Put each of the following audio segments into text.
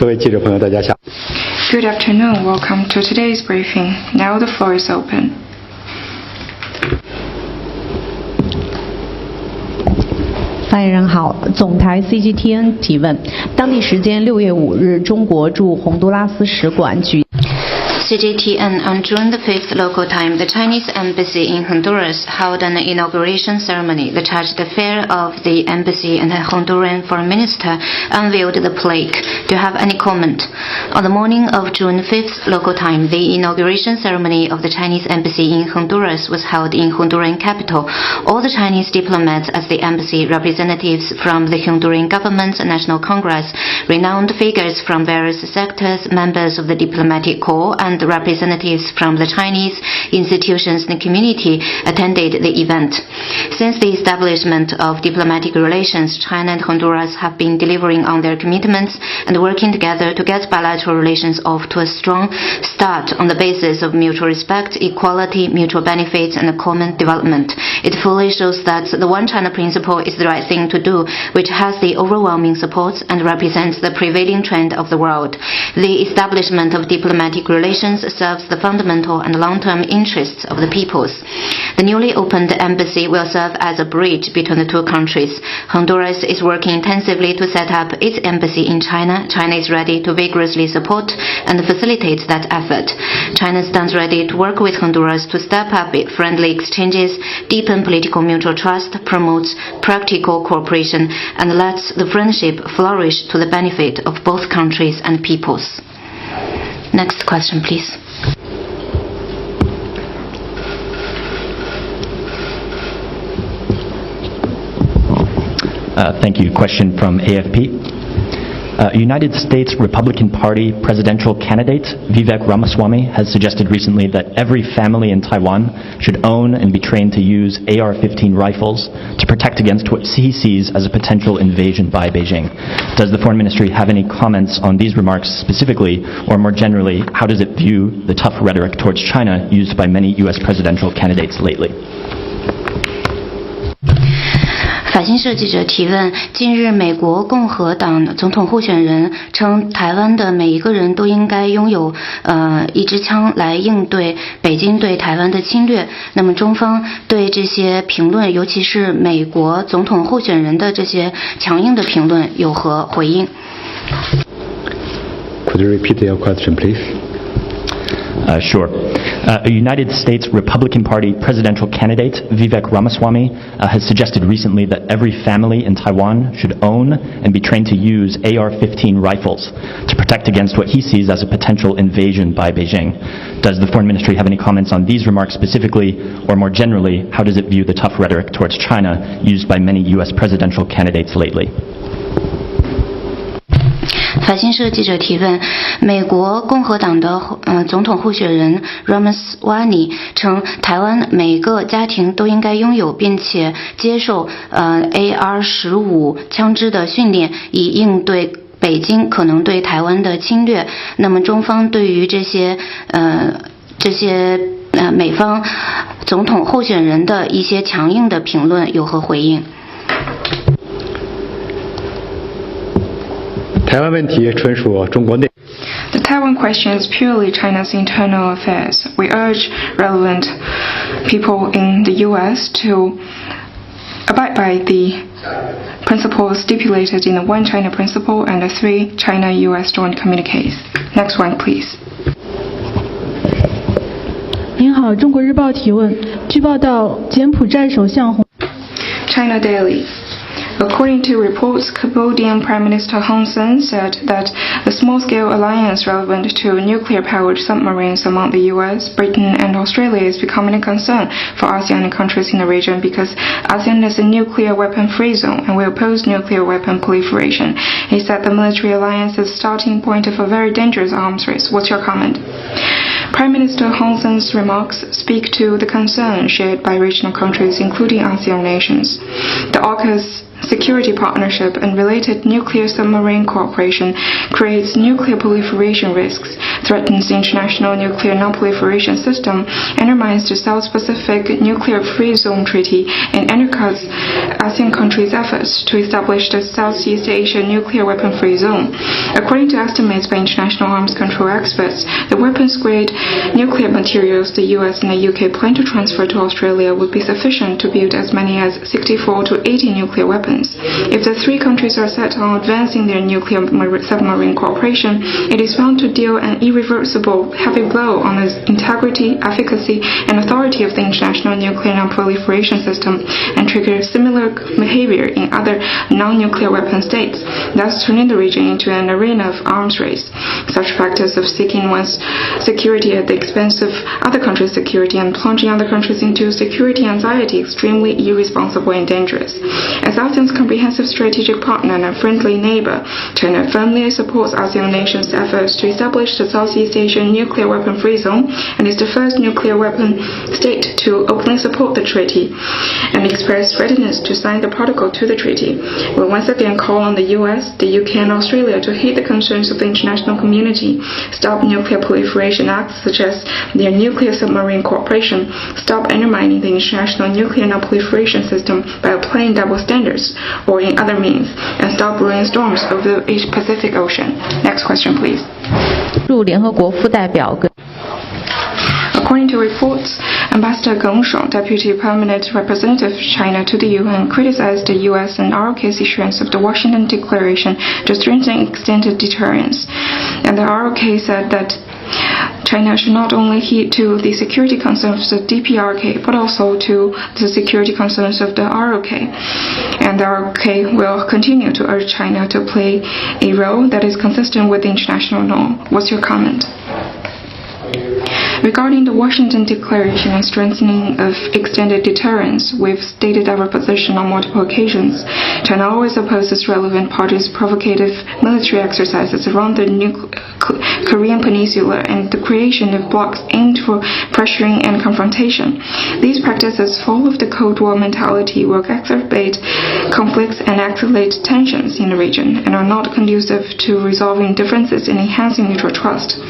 各位记者朋友，大家下。Good afternoon. Welcome to today's briefing. Now the floor is open. 发言人好，总台 CGTN 提问：当地时间6月5日，中国驻洪都拉斯使馆举。CGTN on June the 5th local time, the Chinese embassy in Honduras held an inauguration ceremony. The chargé d'affaires of the embassy and the Honduran foreign minister unveiled the plaque. Do you have any comment? On the morning of June 5th local time, the inauguration ceremony of the Chinese embassy in Honduras was held in Honduran capital. All the Chinese diplomats at the embassy, representatives from the Honduran government, National Congress, renowned figures from various sectors, members of the diplomatic corps, and representatives from the Chinese institutions and community attended the event. Since the establishment of diplomatic relations, China and Honduras have been delivering on their commitments and working together to get bilateral relations off to a strong start on the basis of mutual respect, equality, mutual benefits, and common development. It fully shows that the One China principle is the right thing to do, which has the overwhelming support and represents the prevailing trend of the world. The establishment of diplomatic relations serves the fundamental and long-term interests of the peoples. The newly opened embassy will serve as a bridge between the two countries. Honduras is working intensively to set up its embassy in China. China is ready to vigorously support and facilitate that effort. China stands ready to work with Honduras to step up its friendly exchanges, deepen political mutual trust, promote practical cooperation, and let the friendship flourish to the benefit of both countries and peoples. Next question, please. Thank you. Question from AFP. United States Republican Party presidential candidate Vivek Ramaswamy has suggested recently that every family in Taiwan should own and be trained to use AR-15 rifles to protect against what he sees as a potential invasion by Beijing. Does the Foreign Ministry have any comments on these remarks specifically, or more generally, how does it view the tough rhetoric towards China used by many U.S. presidential candidates lately? 法新社记者提问：近日，美国共和党总统候选人称，台湾的每一个人都应该拥有一支枪来应对北京对台湾的侵略。那么，中方对这些评论，尤其是美国总统候选人的这些强硬的评论，有何回应 Could you repeat your question, please? Sure. A United States Republican Party presidential candidate, Vivek Ramaswamy, has suggested recently that every family in Taiwan should own and be trained to use AR-15 rifles to protect against what he sees as a potential invasion by Beijing. Does the Foreign Ministry have any comments on these remarks specifically, or more generally, how does it view the tough rhetoric towards China used by many U.S. presidential candidates lately? 法新社记者提问：美国共和党的总统候选人 Ramaswamy 称，台湾每个家庭都应该拥有并且接受AR-15枪支的训练，以应对北京可能对台湾的侵略。那么，中方对于这些美方总统候选人的一些强硬的评论有何回应？台湾问题纯属中国内。The Taiwan question is purely China's internal affairs. We urge relevant people in the U.S. to abide by the principles stipulated in the One China principle and the 3 China-U.S. joint communiques. Next one, please. 您好，中国日报提问。据报道，柬埔寨首相洪 China Daily. According to reports, Cambodian Prime Minister Hun Sen said that the small-scale alliance relevant to nuclear-powered submarines among the US, Britain, and Australia is becoming a concern for ASEAN countries in the region because ASEAN is a nuclear weapon-free zone and will oppose nuclear weapon proliferation. He said the military alliance is the starting point of a very dangerous arms race. What's your comment? Prime Minister Hun Sen's remarks speak to the concern shared by regional countries, including ASEAN nations. The AUKUS security partnership and related nuclear submarine cooperation creates nuclear proliferation risks, threatens the international nuclear non-proliferation system, undermines the South Pacific Nuclear Free Zone Treaty, and undercuts ASEAN countries' efforts to establish the Southeast Asia Nuclear Weapon-Free Zone. According to estimates by international arms control experts, the weapons-grade nuclear materials the US and the UK plan to transfer to Australia would be sufficient to build as many as 64 to 80 nuclear weapons. If the three countries are set on advancing their nuclear submarine cooperation, it is bound to deal an irreversible heavy blow on the integrity, efficacy, and authority of the international nuclear non-proliferation system and trigger similar behavior in other non-nuclear weapon states, thus turning the region into an arena of arms race. Such practice of seeking one's security at the expense of other countries' security and plunging other countries into security anxiety extremely irresponsible and dangerous. As ASEAN's comprehensive strategic partner and a friendly neighbor, China firmly supports ASEAN nations' efforts to establish the Southeast Asian Nuclear Weapon-Free Zone and is the first nuclear weapon state to openly support the treaty and express readiness to sign the protocol to the treaty. We once again call on the US, the UK, and Australia to heed the concerns of the international community, stop nuclear proliferation acts such as their nuclear submarine cooperation, stop undermining the international nuclear non-proliferation system by applying double standards or in other means, and stop brewing storms over the Pacific Ocean. Next question, please. 驻联合国副代表跟 According to reports, Ambassador Geng Shuang, Deputy Permanent Representative of China to the UN, criticized the US and ROK's issuance of the Washington Declaration to strengthen extended deterrence. And the ROK said that China should not only heed to the security concerns of the DPRK, but also to the security concerns of the ROK. And the ROK will continue to urge China to play a role that is consistent with the international norm. What's your comment? Regarding the Washington Declaration and strengthening of extended deterrence, we've stated our position on multiple occasions. China always opposes relevant parties' provocative military exercises around the Korean Peninsula and the creation of blocs aimed for pressuring and confrontation. These practices, full of the Cold War mentality, will exacerbate conflicts and escalate tensions in the region and are not conducive to resolving differences and enhancing mutual trust.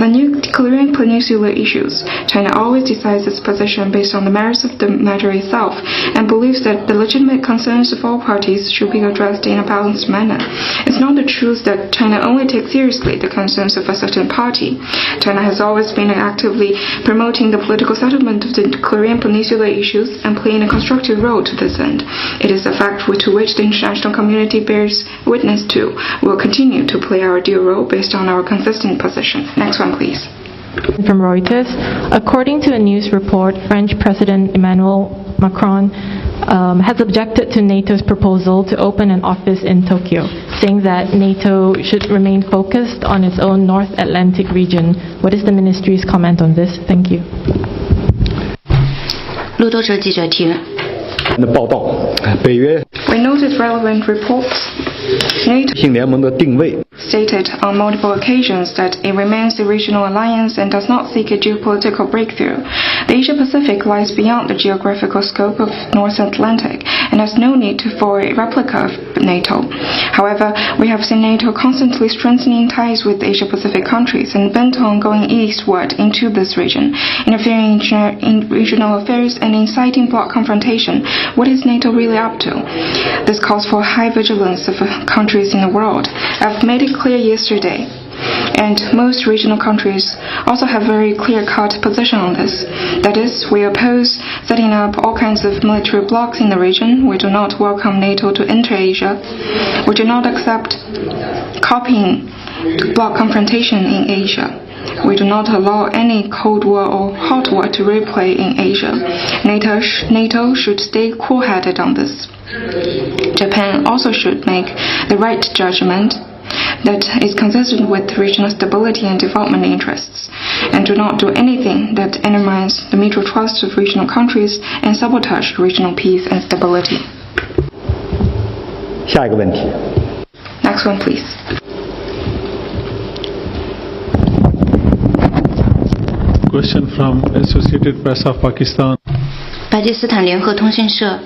On the Korean Peninsula issues, China always decides its position based on the merits of the matter itself and believes that the legitimate concerns of all parties should be addressed in a balanced manner. It's not the truth that China only takes seriously the concerns of a certain party. China has always been actively promoting the political settlement of the Korean Peninsula issues and playing a constructive role to this end. It is a fact to which the international community bears witness to. We'll continue to play our due role based on our consistent position. Next one, please. From Reuters, according to a news report, French President Emmanuel Macron has objected to NATO's proposal to open an office in Tokyo, saying that NATO should remain focused on its own North Atlantic region. What is the ministry's comment on this? Thank you. 路透社记者提问。的报道，北约 We noted relevant reports. NATO 性联盟的定位 stated on multiple occasions that it remains a regional alliance and does not seek a geopolitical breakthrough. The Asia-Pacific lies beyond the geographical scope of North Atlantic and has no need for a replica of NATO. However, we have seen NATO constantly strengthening ties with Asia-Pacific countries and bent on going eastward into this region, interfering in regional affairs and inciting bloc confrontation. What is NATO really up to? This calls for high vigilance of countries in the world. I've made it clear yesterday. And most regional countries also have very clear-cut position on this. That is, we oppose setting up all kinds of military blocs in the region. We do not welcome NATO to enter Asia. We do not accept copying bloc confrontation in Asia. We do not allow any Cold War or Hot War to replay in Asia. NATO should stay cool-headed on this. Japan also should make the right judgment that is consistent with regional stability and development interests, and do not do anything that undermines the mutual trust of regional countries and sabotage regional peace and stability. 下一个问题。 Next one, please. Question from Associated Press of Pakistan. 巴基斯坦联合通讯社，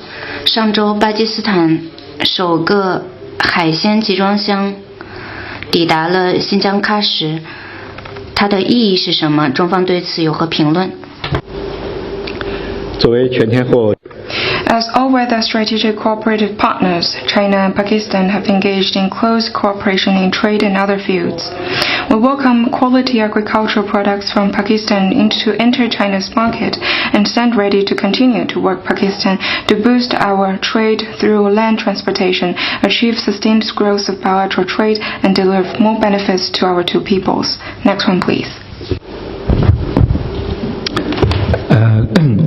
上周巴基斯坦首个海鲜集装箱抵达了新疆喀什，它的意义是什么？中方对此有何评论？作为全天候 As all-weather strategic cooperative partners, China and Pakistan have engaged in close cooperation in trade and other fields. We welcome quality agricultural products from Pakistan to enter China's market and stand ready to continue to work Pakistan to boost our trade through land transportation, achieve sustained growth of bilateral trade, and deliver more benefits to our two peoples. Next one, please.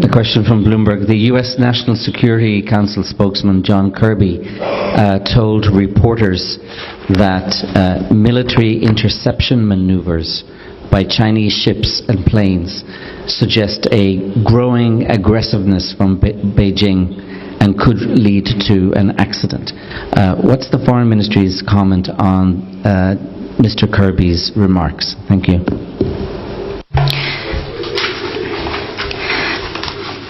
A question from Bloomberg. The U.S. National Security Council spokesman John Kirby told reporters that military interception maneuvers by Chinese ships and planes suggest a growing aggressiveness from Beijing and could lead to an accident. What's the Foreign Ministry's comment on Mr. Kirby's remarks? Thank you.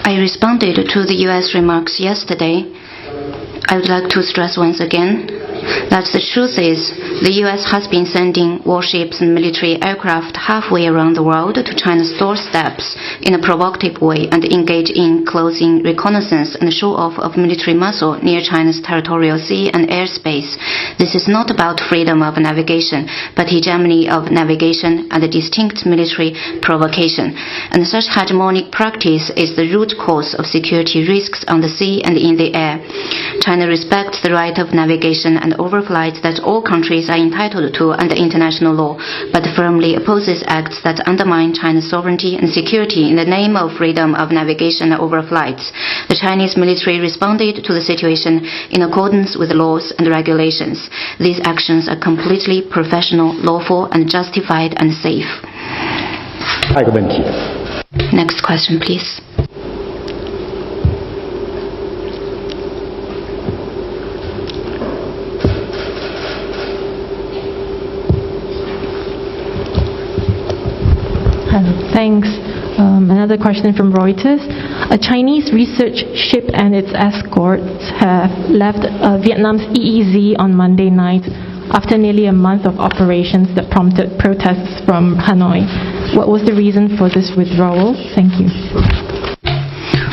I responded to the U.S. remarks yesterday. I would like to stress once again that the truth is the U.S. has been sending warships and military aircraft halfway around the world to China's doorsteps in a provocative way and engage in closing reconnaissance and show-off of military muscle near China's territorial sea and airspace. This is not about freedom of navigation, but hegemony of navigation and a distinct military provocation. And such hegemonic practice is the root cause of security risks on the sea and in the air. China respects the right of navigation and overflight that all countries are entitled to under international law, but firmly opposes acts that undermine China's sovereignty and security in the name of freedom of navigation and overflights. The Chinese military responded to the situation in accordance with laws and regulations. These actions are completely professional, lawful, and justified and safe. 下一个问题。 Next question, please. Thanks. Another question from Reuters. A Chinese research ship and its escorts have left Vietnam's EEZ on Monday night after nearly a month of operations that prompted protests from Hanoi. What was the reason for this withdrawal? Thank you.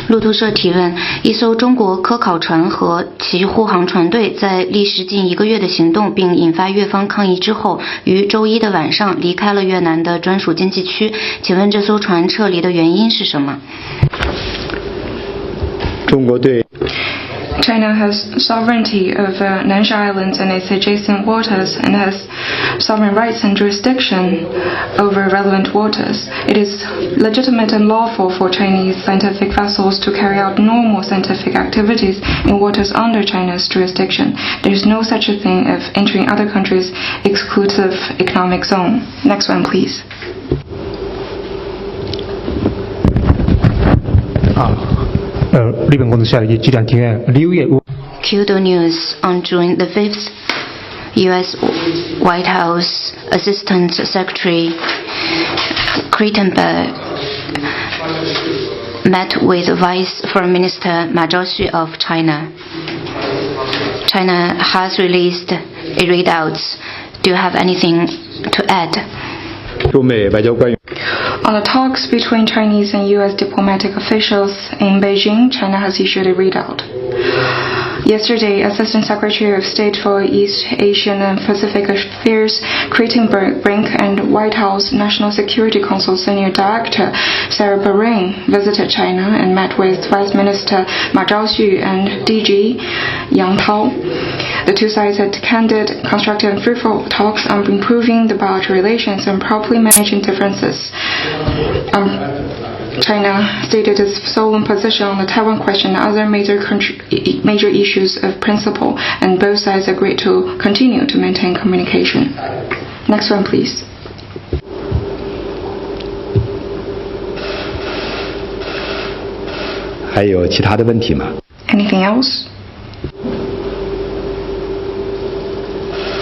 路透社提问：一艘中国科考船和其护航船队在历时近1个月的行动并引发越方抗议之后，于周一的晚上离开了越南的专属经济区。请问这艘船撤离的原因是什么？ 中国对 China has sovereignty over Nansha Islands and its adjacent waters and has sovereign rights and jurisdiction over relevant waters. It is legitimate and lawful for Chinese scientific vessels to carry out normal scientific activities in waters under China's jurisdiction. There is no such a thing as entering other countries' exclusive economic zone. Next one, please. Kyoto News on June the 5th, U.S. White House Assistant Secretary Crittenberg met with Vice Foreign Minister Ma Zhaoxu of China. China has released a readouts. Do you have anything to add? 中美外交官员 On the talks between Chinese and U.S. diplomatic officials in Beijing, China has issued a readout. Yesterday, Assistant Secretary of State for East Asian and Pacific Affairs Crittenberg and White House National Security Council Senior Director Sarah Bareilles visited China and met with Vice Minister Ma Zhaoxu and DG Yang Tao. The two sides had candid, constructive and fruitful talks on improving the bilateral relations and properly managing differences. China stated its solemn position on the Taiwan question and other major issues of principle, and both sides agreed to continue to maintain communication. Next one, please.还有其他的问题吗？ Anything else?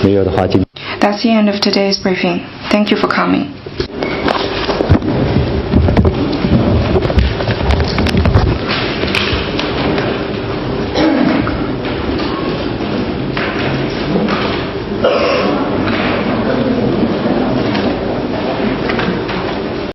没有的话，今 That's the end of today's briefing. Thank you for coming.